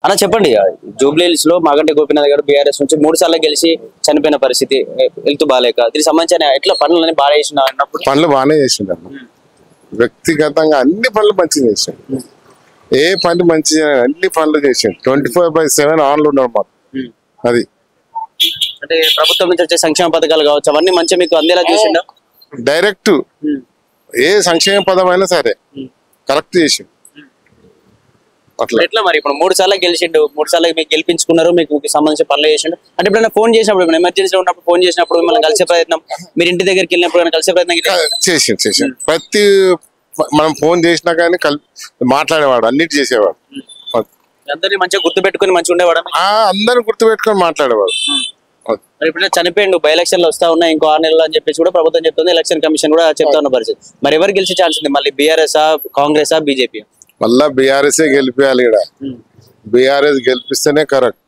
అలా చెప్పండి. Jubilee hills లో మాగంటి గోపీనాథ్ గారు బీఆర్ఎస్ నుంచి 3 సార్లు గెలిచి చనిపోయిన పరిస్థితి, హెల్త్ బాగాలేక, దీనికి సంబంధించిన ఎట్లా పనులని బాగా చేసిన అన్నప్పుడు? పనులు బాగానే చేసిండు వ్యక్తిగతంగా అన్ని పనులు మంచిగా చేసిండు. ఏ పని మంచి అన్ని పనులు చేసిండు. 24/7 ఆన్లు ఉన్నాడు మాకు. అది అంటే ప్రభుత్వం నుంచి వచ్చే సంక్షేమ పథకాలు కావచ్చు, అవన్నీ మంచిగా మీకు అందేలా చూసిండా? డైరెక్ట్ ఏ సంక్షేమ పదం అయినా సరే కరెక్ట్ చేసిండు. అట్లా ఎట్లా మరి ఇప్పుడు 3 సార్లు గెలిచిండు, 3 సార్లు మీకు గెలిపించుకున్నారు, మీకు సంబంధించిన పనులు చేసిండు. అంటే ఇప్పుడు ఫోన్ చేసినప్పుడు, ఎమర్జెన్సీలో ఉన్నప్పుడు ఫోన్ చేసినప్పుడు మిమ్మల్ని కలిసే ప్రయత్నం, మీరు ఇంటి దగ్గరికి వెళ్ళినప్పుడు కలిసే ప్రయత్నం చేసిండు. ప్రతి మనం ఫోన్ చేసినా కానీ మాట్లాడేవాడు, అన్నిటి చేసేవాడు. అందరినీ మంచిగా గుర్తు పెట్టుకుని మంచిగా ఉండేవాడు. అందరూ గుర్తు పెట్టుకొని మాట్లాడేవాడు. ఇప్పుడు చనిపోయిండు, బై ఎలక్షన్లు వస్తా ఉన్నాయి ఇంకో 6 నెలలు అని చెప్పేసి కూడా ప్రభుత్వం చెప్తుంది, ఎలక్షన్ కమిషన్ కూడా చెప్తా ఉన్న పరిస్థితి. మరి ఎవరు గెలిచే ఛాన్స్ ఉంది? మళ్ళీ బీఆర్ఎస్, కాంగ్రెస్, బీజేపీ? మళ్ళా బీఆర్ఎస్ గెలిపించాలి. ఇక్కడ బీఆర్ఎస్ గెలిపిస్తేనే కరెక్ట్.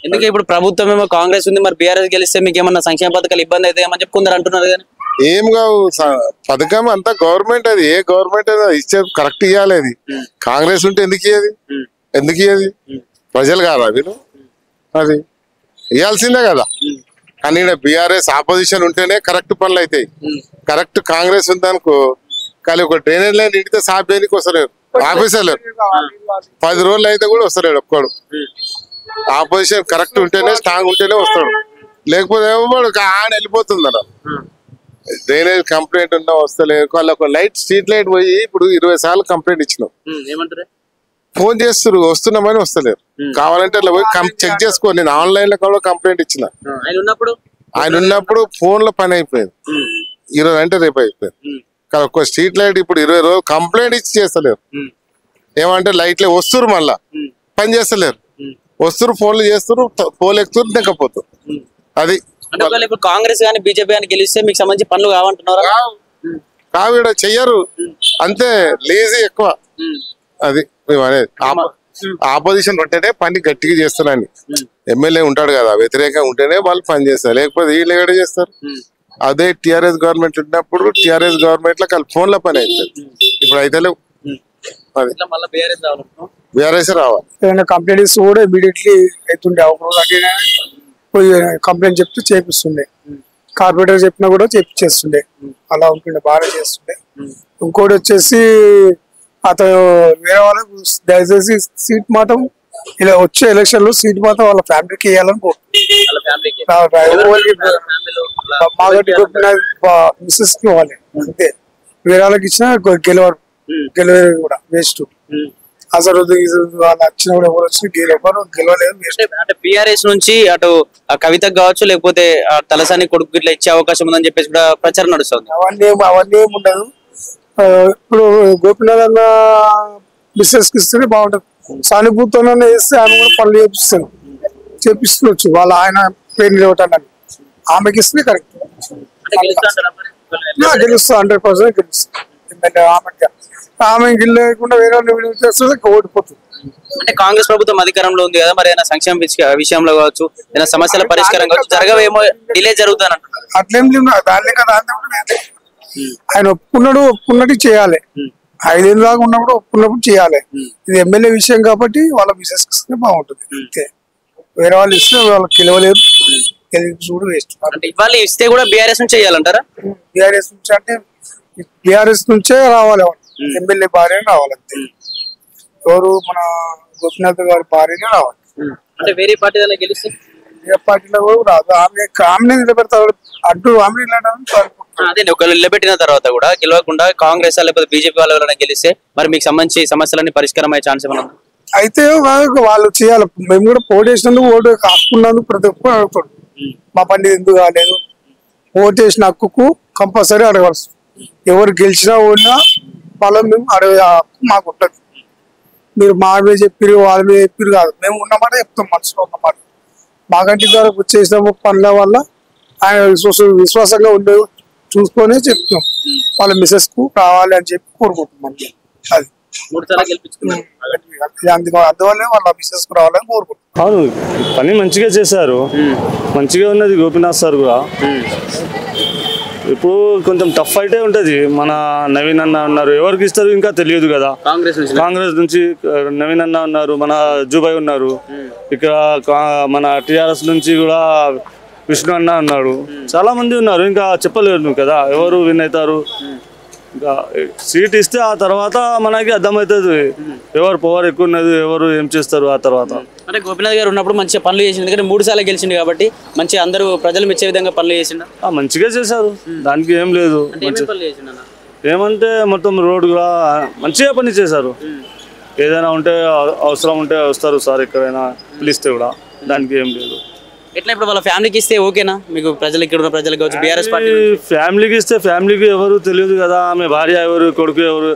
ఎందుకంటే ఇప్పుడు ప్రభుత్వం ఏమో కాంగ్రెస్ ఉంది, మరి బీఆర్ఎస్ గెలిస్తే మీకు ఏమన్నా సంక్షేమ పథకాలు ఇబ్బంది అయితే ఏమని చెప్పుకుందరు అంటున్నారు కానీ ఏం కావు. పథకం అంతా గవర్నమెంట్, అది ఏ గవర్నమెంట్ ఇచ్చేది కరెక్ట్ ఇవ్వాలి. అది కాంగ్రెస్ ఉంటే ఎందుకు ఇయ్యది? ప్రజలు కాదా వీళ్ళు? అది ఇవ్వాల్సిందే కదా. కానీ ఇక్కడ బీఆర్ఎస్ ఆపోజిషన్ ఉంటేనే కరెక్ట్ పనులు అవుతాయి. కరెక్ట్ కాంగ్రెస్ ఉందనుకో, కానీ ఒక డ్రైనేజ్ లైన్ ఇంటితే సాఫ్ చేయడానికి వస్తలేరు ఆఫీసర్లు. 10 రోజులు అయితే కూడా వస్తలేడు ఒక్కడు. ఆపోజిషన్ కరెక్ట్ ఉంటేనే, స్ట్రాంగ్ ఉంటేనే వస్తాడు. లేకపోతే ఆయన వెళ్ళిపోతుంది అన్న. డ్రైనేజ్ కంప్లైంట్ ఉన్నా వస్తలేదు. వాళ్ళ లైట్, స్ట్రీట్ లైట్ పోయి ఇప్పుడు 20 సార్లు కంప్లైంట్ ఇచ్చినాం. ఫోన్ చేస్తారు, వస్తున్నామని వస్తలేరు. కావాలంటే అట్లా పోయి చెక్ చేసుకో. నేను ఆన్లైన్ లో కూడా కంప్లైంట్ ఇచ్చిన. ఆయన ఉన్నప్పుడు ఫోన్ లో పని అయిపోయింది. 20 అంటే రేపు అయిపోయింది. కానీ ఒక్క స్ట్రీట్ లైట్ ఇప్పుడు 20 రోజులు కంప్లైంట్ ఇచ్చి చేస్తలేరు. ఏమంటే లైట్లే వస్తురు, మళ్ళా పని చేస్తలేరు. వస్తురు, ఫోన్లు చేస్తారు, ఫోన్ ఎక్కుతారు, నెక్కపోతారు. అది ఇప్పుడు కాంగ్రెస్ కానీ బీజేపీ కానీ గెలిస్తే మీకు సంబంధించి పనులు కావంటున్నారు. కావు, ఇక్కడ చెయ్యరు. అంతే, లేజీ ఎక్కువ. అది అనేది ఆపోజిషన్ ఉంటేనే పని గట్టిగా చేస్తారని. ఎమ్మెల్యే ఉంటాడు కదా, వ్యతిరేకంగా ఉంటేనే వాళ్ళు పని చేస్తారు. లేకపోతే వీళ్ళు ఎక్కడ చేస్తారు? అదే టిఆర్ఎస్ గవర్నమెంట్ ఉన్నప్పుడు టిఆర్ఎస్ గవర్నమెంట్ లో ఫోన్ లో పని అవుతుంది. ఇప్పుడు అయితే బీఆర్ఎస్ రావాలి. కంప్లైంట్ ఇస్తే కూడా ఇమీడియట్లీ అవుతుండే. పోయి కంప్లైంట్ చెప్తే చేపిస్తుండే. కార్పొరేటర్ చెప్పినా కూడా చేస్తుండే. అలా ఉంటుండే, బాగా చేస్తుండే. ఇంకోటి వచ్చేసి అతను వేరే వాళ్ళకు దయచేసి సీట్ మాత్రం ఇలా వచ్చే ఎలక్షన్ లో సీట్ మాత్రం వాళ్ళ ఫ్యామిలీకి ఇవ్వాలని మాగంటి గోపీనాథ్ మిస్సెస్ కి ఇవ్వాలి అంతే. వేరే వాళ్ళకి ఇచ్చినా గెలవరు కూడా వేస్ట్. అసలు వాళ్ళు వచ్చిన కూడా ఎవరు వచ్చి గెలవలేదు. అంటే బీఆర్ఎస్ నుంచి అటు కవితకు కావచ్చు, లేకపోతే తలసాని కొడుకు ఇట్లా ఇచ్చే అవకాశం ఉందని చెప్పేసి కూడా ప్రచారం నడుస్తుంది. అవన్నీ ఏమి ఉండదు. ఇప్పుడు గోపీనాథ్ అన్న మిస్సెస్ కి ఇస్తేనే బాగుంటది. సానుభూతి వేస్తే ఆమె కూడా పనులు చేపిస్తుండొచ్చు. వాళ్ళ ఆయన పేరు నిలవటానికి ఆమెకి ఇస్తే కరెక్ట్ గెలుస్తా. 100% గెలుస్తా. ఆమె గెలకుండా వేరే చేస్తే ఓడిపోతుంది. అంటే కాంగ్రెస్ ప్రభుత్వం అధికారంలో ఉంది కదా, మరి ఏదైనా సంక్షేమ విషయంలో కావచ్చు, ఏదైనా సమస్యల పరిష్కారం కావచ్చు, జరగవేమో, డిలే జరుగుతాను అట్లేం లేదు. దాన్ని కదా ఆయన ఒప్పుకున్నట్టు చేయాలి. 5 ఏళ్ళ దాకా ఉన్నప్పుడు ఒప్పుకున్నప్పుడు చేయాలి. ఇది ఎమ్మెల్యే విషయం కాబట్టి వాళ్ళ బిజినెస్ ఇస్తే బాగుంటుంది అంతే. వేరే వాళ్ళు ఇస్తే వాళ్ళకి గెలవలేరు, గెలిచి వేస్ట్. అంటే ఇవాళ ఇస్తే కూడా బీఆర్ఎస్ నుంచి చేయాలంటారా? బీఆర్ఎస్ నుంచి అంటే బీఆర్ఎస్ నుంచే రావాలి. ఎమ్మెల్యే భార్యనే రావాలి అంతే. ఎవరు మన గోపీనాథ్ గారి భార్యనే రావాలి. అంటే వేరే పార్టీ గెలిస్తే ఏ పార్టీలో కూడా రాదు. ఆమె నిలబెడతారు అంటూ ఆమె అదే ఒకళ్ళు నిలబెట్టిన తర్వాత కూడా గెలవకుండా కాంగ్రెస్ లేకపోతే బీజేపీ వాళ్ళ గెలిస్తే మరి మీకు సంబంధించి సమస్యలన్నీ పరిష్కారం అయ్యే ఛాన్స్ ఏమన్నా? అయితే వాళ్ళు చేయాలి. మేము కూడా ఓటు వేసినందుకు, ఓటు కాకున్నందుకు ప్రతి ఒక్కరు అడుగుతాడు, మా పని ఎందుకు కాలేదు. ఓటు వేసిన హక్కుకు కంపల్సరీ అడగాల్సి. ఎవరు గెలిచినా ఓడినా వాళ్ళని మేము అడగే హక్కు మాకు ఉంటుంది. మీరు మా మీద చెప్పిరు, వాళ్ళ మీద చెప్పిరు కాదు, మేము ఉన్నమాట చెప్తాం, మనసులో ఉన్నమాట. మాగంటి ద్వారా చేసిన పనుల వల్ల ఆయన విశ్వాసంగా ఉండే చూసుకొని చెప్తున్నాం. వాళ్ళ మిసెస్ కు రావాలి అని చెప్పి కోరుకుంటున్నాం. అది అందువల్లే వాళ్ళ మిసెస్ కు రావాలని కోరుకుంటున్నాం. అవును, పని మంచిగా చేశారు, మంచిగా ఉన్నది గోపీనాథ్ సార్ కూడా. ఇప్పుడు కొంచెం టఫ్ అయితే ఉంటది. మన నవీన్ అన్న ఉన్నారు, ఎవరికి ఇస్తారు ఇంకా తెలియదు కదా. కాంగ్రెస్ నుంచి నవీన్ అన్న ఉన్నారు, మన జుబాయ్ ఉన్నారు, ఇక్కడ మన టిఆర్ఎస్ నుంచి కూడా విష్ణు అన్న ఉన్నాడు, చాలా మంది ఉన్నారు. ఇంకా చెప్పలేరు కదా ఎవరు విన్ అవుతారు. ఇంకా సీట్ ఇస్తే ఆ తర్వాత మనకి అర్థమవుతుంది ఎవరు పవర్ ఎక్కువ ఉన్నది, ఎవరు ఏం చేస్తారు ఆ తర్వాత. అంటే గోపీనాథ్ గారు ఉన్నప్పుడు మంచిగా పనులు చేసిండు, ఎందుకంటే 3 సార్లు గెలిచిండు కాబట్టి మంచిగా అందరూ ప్రజలు మెచ్చే విధంగా పనులు చేసిండు. మంచిగా చేశారు, దానికి ఏం లేదు. ఏమంటే మొత్తం రోడ్ కూడా మంచిగా పని చేశారు. ఏదైనా ఉంటే అవసరం ఉంటే వస్తారు సార్, ఎక్కడైనా పిలిస్తే కూడా, దానికి ఏం లేదు. ఎట్లా ఇప్పుడు వాళ్ళ ఫ్యామిలీకి ఇస్తే ఓకేనా మీకు? ప్రజలు ఇక్కడ ఉన్న ప్రజలకు కావచ్చు, బీఆర్ఎస్ పార్టీ ఫ్యామిలీకి ఇస్తే ఫ్యామిలీకి ఎవరు తెలియదు కదా, ఆమె భార్య ఎవరు, కొడుకు ఎవరు.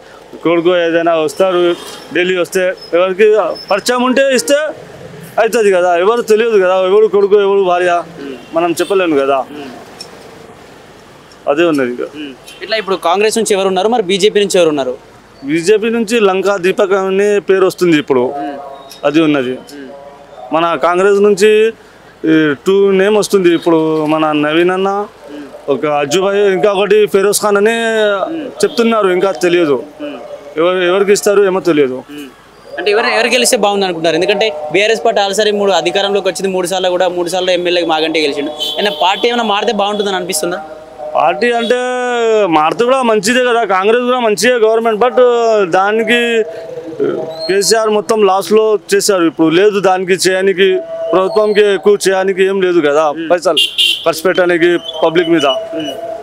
కొడుకు ఏదైనా వస్తారు, ఢిల్లీ వస్తే ఎవరికి పరిచయం ఉంటే ఇస్తే అవుతుంది కదా, ఎవరు తెలియదు కదా, ఎవరు కొడుకు ఎవరు భార్య మనం చెప్పలేము కదా, అదే ఉన్నది. ఇట్లా ఇప్పుడు కాంగ్రెస్ నుంచి ఎవరు ఉన్నారు, మరి బీజేపీ నుంచి ఎవరు ఉన్నారు? బీజేపీ నుంచి లంకా దీపక్ అనే పేరు వస్తుంది ఇప్పుడు, అది ఉన్నది. మన కాంగ్రెస్ నుంచి 2 నేమ్ వస్తుంది ఇప్పుడు, మన నవీన్ అన్న, ఒక అజ్జుభాయ్, ఇంకా ఒకటి ఫిరోజ్ ఖాన్ అని చెప్తున్నారు, ఇంకా తెలియదు ఎవరికి ఇస్తారు ఏమో తెలియదు. అంటే ఎవరు గెలిస్తే బాగుంది అనుకుంటారు? ఎందుకంటే బీఆర్ఎస్ పార్టీ ఆల్రెడీ 3 అధికారంలోకి వచ్చింది, 3 సార్లు కూడా 3 సార్లు ఎమ్మెల్యేకి మాగంటే గెలిచిండు. అయినా పార్టీ ఏమైనా మారితే బాగుంటుందని అనిపిస్తుందా? పార్టీ అంటే మారితే కూడా మంచిదే కదా, కాంగ్రెస్ కూడా మంచిదే గవర్నమెంట్, బట్ దానికి కేసీఆర్ మొత్తం లాస్ట్లో చేశారు. ఇప్పుడు లేదు దానికి చేయడానికి, ప్రభుత్వంకి ఎక్కువ చేయడానికి ఏం లేదు కదా, పైసలు ఖర్చు పెట్టడానికి పబ్లిక్ మీద,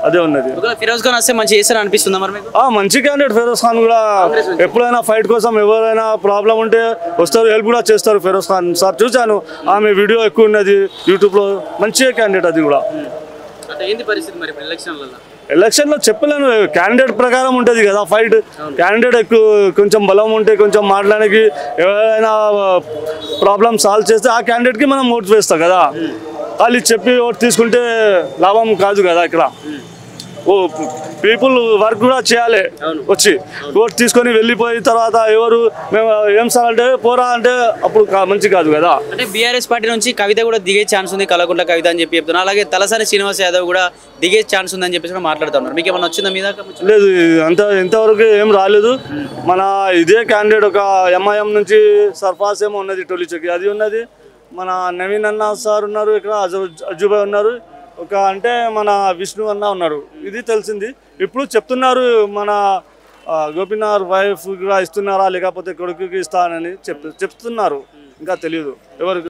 అదే ఉన్నది. ఫిరోజ్ ఖాన్ వస్తే మంచి చేస్తారు అనిపిస్తుందా మరి మీకు? మంచి క్యాండిడేట్ ఫిరోజ్ ఖాన్ కూడా. ఎప్పుడైనా ఫైట్ కోసం ఎవరైనా ప్రాబ్లం ఉంటే వస్తారు, హెల్ప్ కూడా చేస్తారు ఫిరోజ్ ఖాన్ సార్. చూశాను, ఆమె వీడియో ఎక్కువ ఉన్నది యూట్యూబ్లో, మంచిగా క్యాండిడేట్ అది కూడా. ఎలక్షన్లో చెప్పలేను, క్యాండిడేట్ ప్రకారం ఉంటుంది కదా ఫైట్. క్యాండిడేట్ ఎక్కువ కొంచెం బలం ఉంటే, కొంచెం మాట్లాడడానికి, ఎవరైనా ప్రాబ్లమ్ సాల్వ్ చేస్తే ఆ క్యాండిడేట్కి మనం ఓటు వేస్తాం కదా. వాళ్ళు చెప్పి ఓటు తీసుకుంటే లాభం కాదు కదా. ఇక్కడ పీపుల్ వర్క్ కూడా చేయాలి, వచ్చి ఓటు తీసుకొని వెళ్ళిపోయిన తర్వాత ఎవరు మేము ఏం సార్ అంటే పోరా అంటే అప్పుడు మంచి కాదు కదా. అంటే బీఆర్ఎస్ పార్టీ నుంచి కవిత కూడా దిగే ఛాన్స్ ఉంది, కలకుంట్ల కవిత అని చెప్పి చెప్తున్నారు. అలాగే తలసాని శ్రీనివాస్ యాదవ్ కూడా దిగే ఛాన్స్ ఉందని చెప్పేసి కూడా మాట్లాడుతున్నారు. మీకు ఏమన్నా వచ్చిందా మీద? లేదు, ఇంతవరకు ఏం రాలేదు. మన ఇదే క్యాండిడేట్ ఒక ఎంఐఎం నుంచి సర్ఫాస్ ఏమో ఉన్నది, టొలిచకి అది ఉన్నది. మన నవీన్ అన్న సార్ ఉన్నారు, ఇక్కడ అజుబాయ్ ఉన్నారు, ఒక అంటే మన విష్ణు అన్న ఉన్నారు, ఇది తెలిసింది. ఇప్పుడు చెప్తున్నారు మన గోపీనాథ్ వైఫ్ కూడా ఇస్తున్నారా లేకపోతే కొడుకుకి ఇస్తానని చెప్తున్నారు, ఇంకా తెలియదు ఎవరికి.